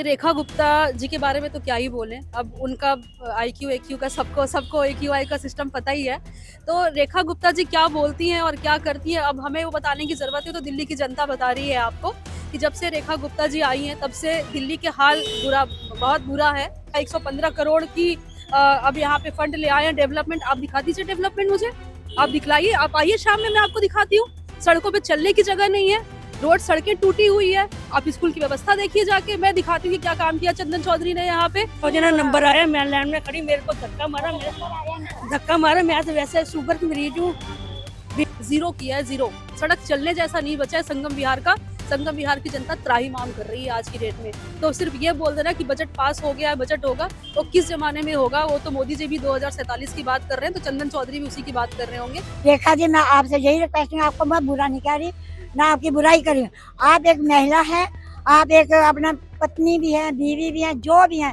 रेखा गुप्ता जी के बारे में तो क्या ही बोलें। अब उनका आईक्यू एक्यू का सबको सबको एक्यूआई का सिस्टम पता ही है। तो रेखा गुप्ता जी क्या बोलती हैं और क्या करती हैं, अब हमें वो बताने की जरूरत है। तो दिल्ली की जनता बता रही है आपको कि जब से रेखा गुप्ता जी आई हैं तब से दिल्ली के हाल बहुत बुरा है। 115 करोड़ की अब यहाँ पे फंड ले आए हैं डेवलपमेंट। आप दिखा दीजिए डेवलपमेंट मुझे, आप दिखलाइए। आप आइए शाम में, मैं आपको दिखाती हूँ। सड़कों पे चलने की जगह नहीं है, रोड सड़कें टूटी हुई है। आप स्कूल की व्यवस्था देखिए जाके। मैं दिखाती हूँ कि क्या काम किया चंदन चौधरी ने यहाँ पे। मुझे ना नंबर आया, मैं लाइन में खड़ी, मेरे को धक्का मारा। मैं तो वैसे शुगर की मरीज हूँ। जीरो किया है, जीरो। सड़क चलने जैसा नहीं बचा है संगम विहार का। संगम विहार की जनता त्राहिमाम कर रही है आज की डेट में। तो सिर्फ ये बोल देना कि बजट पास हो गया है, बजट होगा, तो किस जमाने में होगा? वो तो मोदी जी भी 2047 की बात कर रहे हैं, तो चंदन चौधरी भी उसी की बात कर रहे होंगे। रेखा जी, मैं आपसे यही रिक्वेस्ट हूँ, आपको मैं बुरा नहीं कह रही, ना आपकी बुराई करी। आप एक महिला है, आप एक अपना पत्नी भी है, बीवी भी है, जो भी है,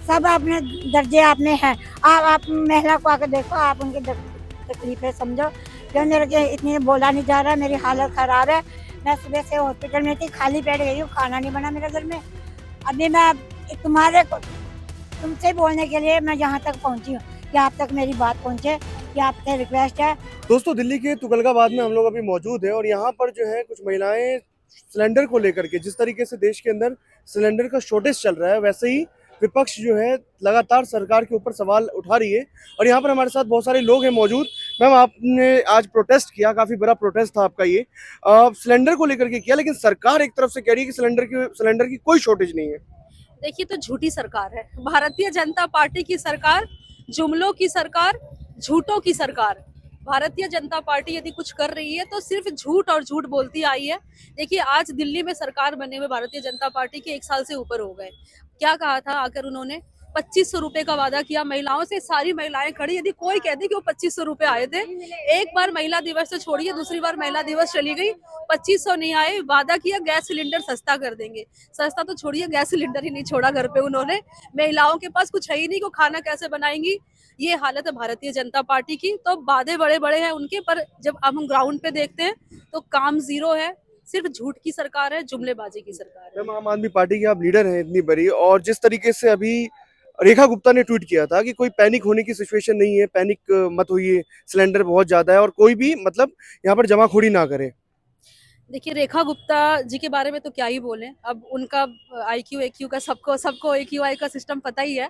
सब अपने दर्जे आप में है। आप महिला को आकर देखो, आप उनकी तकलीफें समझो। क्यों मेरे के इतनी बोला नहीं जा रहा, मेरी हालत खराब है। मैं सुबह से हॉस्पिटल में थी, खाली पेट गई हूँ, खाना नहीं बना मेरे घर में। अभी मैं तुमसे बोलने के लिए मैं यहाँ तक पहुँची हूँ कि आप तक मेरी बात पहुँचे, ये आपसे रिक्वेस्ट है। दोस्तों, दिल्ली के तुगलकाबाद में हम लोग अभी मौजूद हैं और यहाँ पर जो है कुछ महिलाएं सिलेंडर को लेकर के, जिस तरीके से देश के अंदर सिलेंडर का शॉर्टेज चल रहा है, वैसे ही विपक्ष जो है लगातार सरकार के ऊपर सवाल उठा रही है। और यहाँ पर हमारे साथ बहुत सारे लोग हैं मौजूद। मैम, आपने आज प्रोटेस्ट किया, काफी बड़ा प्रोटेस्ट था आपका ये, सिलेंडर को लेकर के किया, लेकिन सरकार एक तरफ से कह रही है कि सिलेंडर की कोई शॉर्टेज नहीं है। देखिए, तो झूठी सरकार है भारतीय जनता पार्टी की सरकार, जुमलों की सरकार, झूठों की सरकार। भारतीय जनता पार्टी यदि कुछ कर रही है तो सिर्फ झूठ और झूठ बोलती आई है। देखिए, आज दिल्ली में सरकार बने हुए भारतीय जनता पार्टी के 1 साल से ऊपर हो गए। क्या कहा था आकर उन्होंने? 2500 रुपए का वादा किया महिलाओं से। सारी महिलाएं खड़ी, यदि कोई कहती कि वो 2500 रुपए आए थे। एक बार महिला दिवस से छोड़िए, दूसरी बार महिला दिवस चली गई, 2500 नहीं आए। वादा किया गैस सिलेंडर सस्ता कर देंगे। सस्ता तो छोड़िए, गैस सिलेंडर ही नहीं छोड़ा घर पे उन्होंने। महिलाओं के पास कुछ है ही नहीं, को खाना कैसे बनाएंगी? ये हालत है भारतीय जनता पार्टी की। तो वादे बड़े बड़े हैं उनके, पर जब हम ग्राउंड पे देखते हैं तो काम जीरो है। सिर्फ झूठ की सरकार है, जुमलेबाजी की सरकार है। मैम, आम आदमी पार्टी के आप लीडर हैं इतनी बड़ी, और जिस तरीके से अभी रेखा गुप्ता ने ट्वीट किया था कि कोई पैनिक होने की सिचुएशन नहीं है, पैनिक मत होइए, सिलेंडर बहुत ज्यादा है और कोई भी मतलब यहाँ पर जमाखोरी ना करे। देखिए, रेखा गुप्ता जी के बारे में तो क्या ही बोलें। अब उनका आईक्यू एक्यू का सबको सबको एक्यूआई का सिस्टम पता ही है।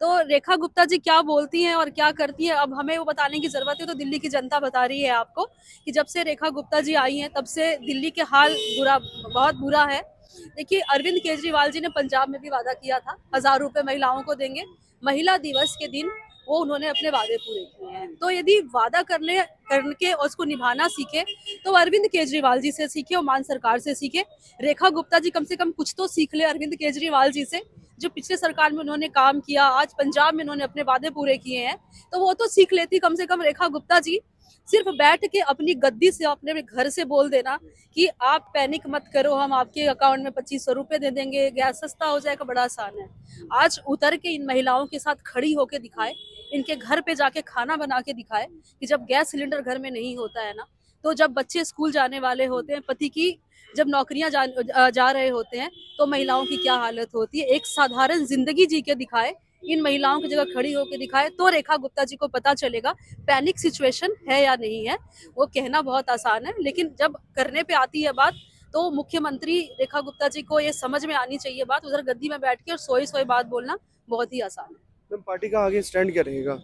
तो रेखा गुप्ता जी क्या बोलती हैं और क्या करती हैं, अब हमें वो बताने की जरूरत है। तो दिल्ली की जनता बता रही है आपको कि जब से रेखा गुप्ता जी आई हैं तब से दिल्ली के हाल बहुत बुरा है। देखिए, अरविंद केजरीवाल जी ने पंजाब में भी वादा किया था 1000 रुपए महिलाओं को देंगे। महिला दिवस के दिन वो उन्होंने अपने वादे पूरे किए हैं। तो यदि वादा करके और उसको निभाना सीखे तो अरविंद केजरीवाल जी से सीखे और मान सरकार से सीखे। रेखा गुप्ता जी कम से कम कुछ तो सीख ले अरविंद केजरीवाल जी से, जो पिछले सरकार में उन्होंने काम किया, आज पंजाब में उन्होंने अपने वादे पूरे किए हैं, तो वो तो सीख लेती कम से कम रेखा गुप्ता जी। सिर्फ बैठ के अपनी गद्दी से, अपने घर से बोल देना कि आप पैनिक मत करो, हम आपके अकाउंट में 2500 रुपए दे देंगे, गैस सस्ता हो जाएगा, बड़ा आसान है। आज उतर के इन महिलाओं के साथ खड़ी होके दिखाए, इनके घर पे जाके खाना बना के दिखाए कि जब गैस सिलेंडर घर में नहीं होता है ना, तो जब बच्चे स्कूल जाने वाले होते हैं, पति की जब नौकरियां जा रहे होते हैं, तो महिलाओं की क्या हालत होती है। एक साधारण जिंदगी जी के दिखाए, इन महिलाओं की जगह खड़ी होकर दिखाए, तो रेखा गुप्ता जी को पता चलेगा पैनिक सिचुएशन है या नहीं है। वो कहना बहुत आसान है, लेकिन जब करने पे आती है बात, तो मुख्यमंत्री रेखा गुप्ता जी को ये समझ में आनी चाहिए बात। उधर गद्दी में बैठ के और सोई सोई बात बोलना बहुत ही आसान है। मैम, पार्टी का आगे स्टैंड क्या रहेगा?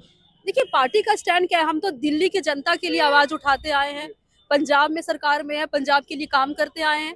देखिए, पार्टी का स्टैंड क्या है, हम तो दिल्ली की जनता के लिए आवाज उठाते आए हैं। पंजाब में सरकार में है, पंजाब के लिए काम करते आए हैं।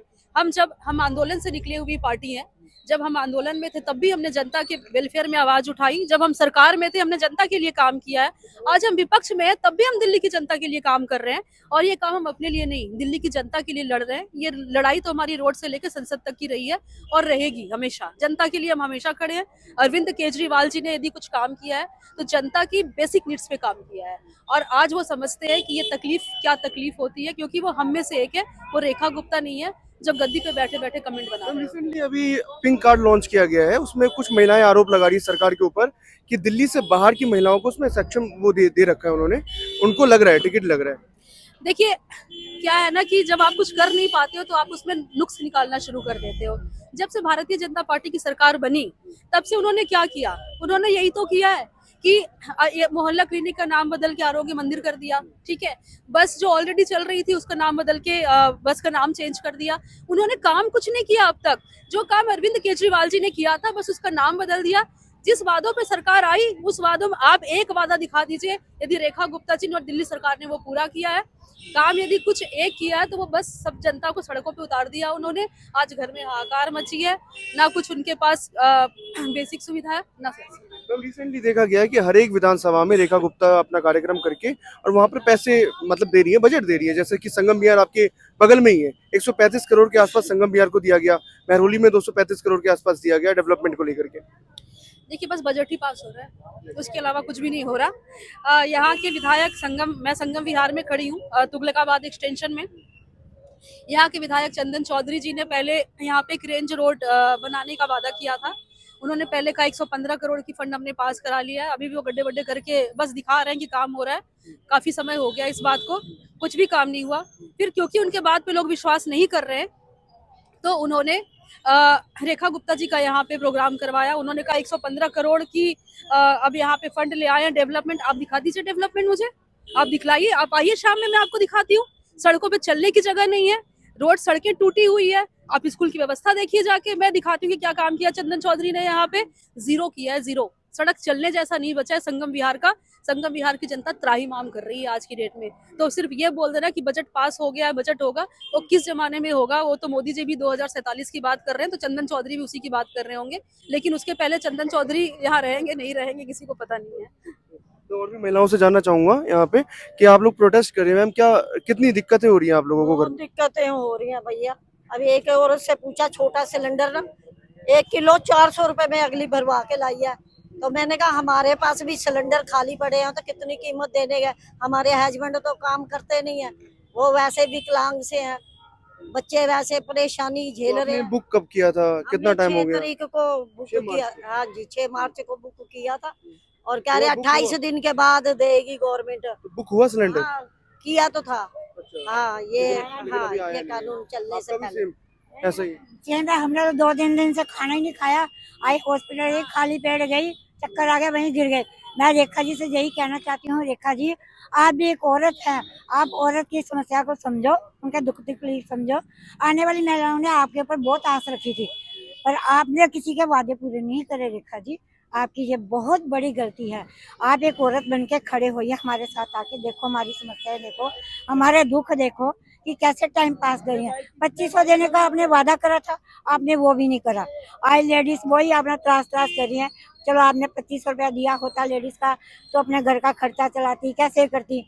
हम आंदोलन से निकले हुई पार्टी हैं। जब हम आंदोलन में थे तब भी हमने जनता के वेलफेयर में आवाज उठाई। जब हम सरकार में थे हमने जनता के लिए काम किया है। आज हम विपक्ष में है तब भी हम दिल्ली की जनता के लिए काम कर रहे हैं। और ये काम हम अपने लिए नहीं, दिल्ली की जनता के लिए लड़ रहे हैं। ये लड़ाई तो हमारी रोड से लेकर संसद तक की रही है और रहेगी हमेशा। जनता के लिए हम हमेशा खड़े हैं। अरविंद केजरीवाल जी ने यदि कुछ काम किया है तो जनता की बेसिक नीड्स पे काम किया है, और आज वो समझते हैं कि ये तकलीफ क्या तकलीफ होती है, क्योंकि वो हम में से एक है, वो रेखा गुप्ता नहीं है जब गद्दी पे बैठे बैठे कमेंट बना रहे हैं। रिसेंटली अभी पिंक कार्ड लॉन्च किया गया है, उसमें कुछ महिलाएं आरोप लगा रही है सरकार के ऊपर कि दिल्ली से बाहर की महिलाओं को उसमें सक्षम वो दे रखा है उन्होंने, उनको लग रहा है टिकट लग रहा है। देखिए क्या है ना कि जब आप कुछ कर नहीं पाते हो तो आप उसमें नुक्स निकालना शुरू कर देते हो। जब से भारतीय जनता पार्टी की सरकार बनी तब से उन्होंने क्या किया, उन्होंने यही तो किया है कि ये मोहल्ला क्लिनिक का नाम बदल के आरोग्य मंदिर कर दिया, ठीक है। बस जो ऑलरेडी चल रही थी उसका नाम बदल के बस का नाम चेंज कर दिया। उन्होंने काम कुछ नहीं किया अब तक। जो काम अरविंद केजरीवाल जी ने किया था बस उसका नाम बदल दिया। जिस वादों पे सरकार आई उस वादों में आप एक वादा दिखा दीजिए, यदि रेखा गुप्ता जी ने और दिल्ली सरकार ने वो पूरा किया है। काम यदि कुछ एक किया है तो वो बस सब जनता को सड़कों पे उतार दिया उन्होंने। आज घर में हाहाकार मची है, ना कुछ उनके पास बेसिक सुविधा है ना सैलरी। मैम रिसेंटली देखा गया है कि हर एक विधानसभा में रेखा गुप्ता अपना कार्यक्रम करके और वहां पर पैसे मतलब दे रही है, बजट दे रही है। जैसे कि संगम विहार आपके बगल में ही है, 135 करोड़ के आसपास संगम विहार को दिया गया। महरौली में 235 करोड़ के आसपास दिया गया डेवलपमेंट को लेकर के। देखिए बस बजट ही पास हो रहा है, उसके अलावा कुछ भी नहीं हो रहा। यहाँ के विधायक मैं संगम विहार में खड़ी हूँ, तुगलकाबाद एक्सटेंशन में। यहाँ के विधायक चंदन चौधरी जी ने पहले यहाँ पे एक रेंज रोड बनाने का वादा किया था। उन्होंने पहले का 115 करोड़ की फंड हमने पास करा लिया है। अभी भी वो गड्ढे वड्ढे करके बस दिखा रहे हैं कि काम हो रहा है। काफी समय हो गया इस बात को, कुछ भी काम नहीं हुआ। फिर क्योंकि उनके बात पे लोग विश्वास नहीं कर रहे हैं तो उन्होंने रेखा गुप्ता जी का यहाँ पे प्रोग्राम करवाया। उन्होंने कहा 115 करोड़ की अब यहाँ पे फंड ले आए हैं डेवलपमेंट। आप दिखा दीजिए डेवलपमेंट मुझे, आप दिखलाइए, आप आइए शाम में, मैं आपको दिखाती हूँ। सड़कों पे चलने की जगह नहीं है, रोड सड़कें टूटी हुई है। आप स्कूल की व्यवस्था देखिए जाके, मैं दिखाती हूँ कि क्या काम किया चंदन चौधरी ने यहाँ पे। जीरो किया है, जीरो। सड़क चलने जैसा नहीं बचा है संगम विहार का। संगम विहार की जनता त्राहिमाम कर रही है आज की डेट में। तो सिर्फ ये बोल देना कि बजट पास हो गया, बजट होगा, वो किस जमाने में होगा? वो तो मोदी जी भी 2047 की बात कर रहे हैं, तो चंदन चौधरी भी उसी की बात कर रहे होंगे। लेकिन उसके पहले चंदन चौधरी यहाँ रहेंगे नहीं रहेंगे किसी को पता नहीं है। तो और भी महिलाओं से जानना चाहूंगा यहाँ पे कि आप लोग प्रोटेस्ट कर रहे हैं मैम, क्या कितनी दिक्कतें हो रही हैं आप लोगों को घर बहुत में? दिक्कतें हो रही हैं भैया। अभी एक औरत से पूछा, छोटा सिलेंडर ना 1 किलो 400 रुपए में अगली भरवा के लाई है। तो मैंने कहा हमारे पास भी सिलेंडर खाली पड़े हैं तो कितनी कीमत देने गए। हमारे हस्बैंड तो काम करते नहीं है, वो वैसे विकलांग से हैं, बच्चे वैसे परेशानी तो झेल रहे आपने हैं। बुक कब किया था, कितना हमने टाइम हो 6 गया? तारीख को बुक 6 मार्च किया। को। हाँ जी, 6 मार्च को बुक किया था और कह तो रहे बुक 28 हुआ? दिन के बाद देगी गवर्नमेंट। तो बुक हुआ सिलेंडर? हाँ, किया तो था। अच्छा। हाँ ये लेकिन हाँ अभी आया ये नहीं है। कानून चलने से आपका भी पहले। सेम ऐसा ही है? चेंदा हमने तो 2 दिन से खाना ही नहीं खाया। आई हॉस्पिटल गई, खाली पेट गई, चक्कर आ गया, वहीं गिर गई। मैं रेखा जी से यही कहना चाहती हूँ, रेखा जी आप भी एक औरत हैं, आप औरत की समस्या को समझो, उनका दुख तकलीफ समझो। आने वाली महिलाओं ने आपके ऊपर बहुत आस रखी थी पर आपने किसी के वादे पूरे नहीं करे। रेखा जी आपकी ये बहुत बड़ी गलती है। आप एक औरत बन के खड़े होइए हमारे साथ आके, देखो हमारी समस्याएं, देखो हमारे दुख, देखो कि कैसे टाइम पास कर रही है। 2500 देने का आपने वादा करा था, आपने वो भी नहीं करा। आई लेडीज वही आपने त्रास त्रास कर रही है। चलो आपने 2500 रुपया दिया होता लेडीज का तो अपने घर का खर्चा चलाती, कैसे करती।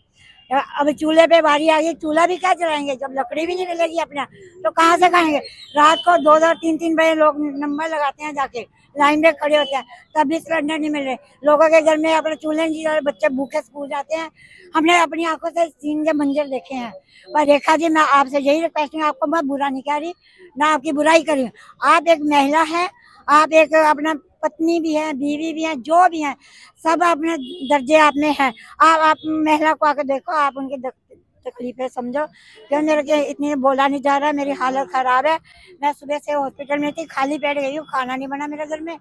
अब चूल्हे पे बारी आ गई, चूल्हा भी क्या चलाएंगे जब लकड़ी भी नहीं मिलेगी अपना, तो कहाँ से खाएंगे। रात को 2-2 3-3 बजे लोग नंबर लगाते हैं, जाके लाइन में खड़े होते हैं, तब भी सिलेंडर नहीं मिल रहे। लोगों के घर में अपने चूल्हे नहीं जल रहे, बच्चे भूखे स्कूल जाते हैं। हमने अपनी आंखों से सीन के मंजर देखे हैं। पर रेखा जी मैं आपसे यही रिक्वेस्ट हूँ, आपको मैं बुरा नहीं कह रही, ना आपकी बुराई कर रही हूँ। आप एक महिला है, आप एक अपना पत्नी भी है, बीवी भी है, जो भी है सब अपने दर्जे आप में है। आप महिला को आकर देखो, आप उनकी तकलीफें समझो। क्यों मेरे के इतनी बोला नहीं जा रहा है, मेरी हालत खराब है। मैं सुबह से हॉस्पिटल में थी, खाली पेट गई हूँ, खाना नहीं बना मेरे घर में।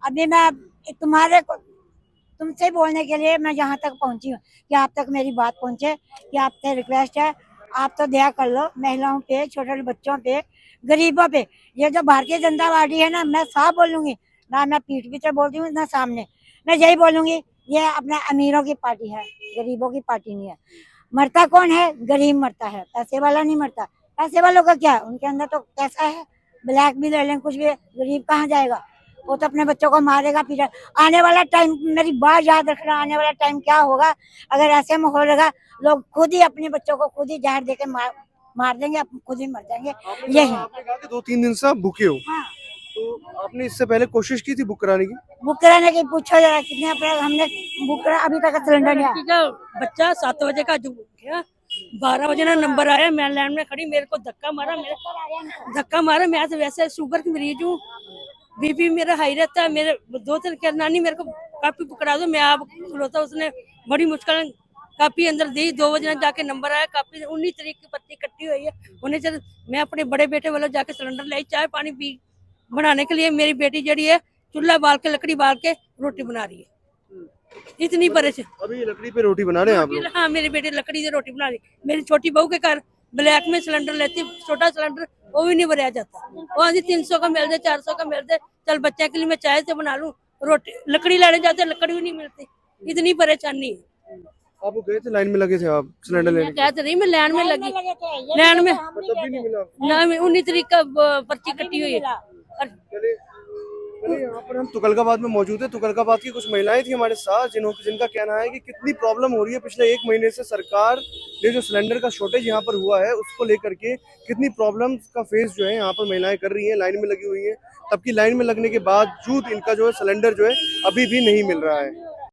अभी मैं तुम्हारे को तुमसे बोलने के लिए मैं यहाँ तक पहुँची हूँ कि आप तक मेरी बात पहुँचे, कि आपसे रिक्वेस्ट है, आप तो दया कर लो महिलाओं पे, छोटे बच्चों पे, गरीबों पे। ये जो भारतीय जनता पार्टी है ना, मैं साफ बोलूंगी, ना मैं पीठ पीछे बोलती हूँ ना सामने, मैं यही बोलूंगी, ये अपने अमीरों की पार्टी है, गरीबों की पार्टी नहीं है। मरता कौन है? गरीब मरता है, पैसे वाला नहीं मरता। पैसे वालों का क्या, उनके अंदर तो कैसा है, ब्लैक भी ले लें कुछ भी, गरीब कहाँ जाएगा? वो तो अपने बच्चों को मारेगा फिर। आने वाला टाइम, मेरी बात याद रखना, आने वाला टाइम क्या होगा अगर ऐसे माहौल रहेगा, लोग खुद ही अपने बच्चों को खुद ही जहर देके मार देंगे, खुद ही मर जाएंगे। यही आपने कहा कि 2-3 दिन से आप भूखे हो, हाँ। तो आपने इससे पहले कोशिश की थी बुक कराने की? बुक कराने की पूछो जरा, कितने अप्रैल हमने बुक करा, अभी तक सिलेंडर नहीं आया। का बच्चा 7 बजे का जो गया, 12 बजे ना नंबर आया, मैं लाइन में खड़ी, मेरे को धक्का मारा, मैं तो वैसे शुगर की मरीज हूँ, बीपी मेरा हाई रहता है। मेरे 2-3 नानी मेरे को काफी पकड़ा दो, मैं आप खुलता, उसने बड़ी मुश्किल कापी अंदर दी, 2 बजे जाके नंबर आया, कापी 19 तरीक की पर्ची कट्टी हुई है। उन्हें चल मैं अपने बड़े बेटे वालों जाके सिलेंडर ले आई, चाय पानी पी बनाने के लिए मेरी बेटी जड़ी है चूल्हा बाल के लकड़ी बाल के रोटी बना रही है। इतनी परेशान। अभी लकड़ी पे रोटी बना रहे हैं आप लोग? हाँ, मेरी बेटी लकड़ी से रोटी बना रही। मेरी छोटी बहू के घर ब्लैक में सिलेंडर लेती, छोटा सिलेंडर वो भी नहीं भराया जाता। वो आधी 300 का मिल जाए, 400 का मिल जाए, चल बच्चे के लिए मैं चाय से बना लूं। रोटी लकड़ी लेने जाते, लकड़ी भी नहीं मिलती, इतनी परेशानी है। आप गए थे, लाइन में लगे थे आप सिलेंडर लेने? मैं कहते रही, मैं लाइन में लगी, लाइन में तब भी नहीं मिला? ना 19 तरीक का पर्ची कटी हुई है। चलिए यहाँ पर हम तुगलकाबाद में मौजूद है। तुगलकाबाद की कुछ महिलाएं थी हमारे साथ जिनका कहना है कि कितनी प्रॉब्लम हो रही है पिछले 1 महीने से। सरकार ने जो सिलेंडर का शॉर्टेज यहाँ पर हुआ है उसको लेकर के कितनी प्रॉब्लम का फेस जो है यहाँ पर महिलाएं कर रही हैं, लाइन में लगी हुई हैं। तब की लाइन में लगने के बावजूद इनका जो है सिलेंडर जो है अभी भी नहीं मिल रहा है।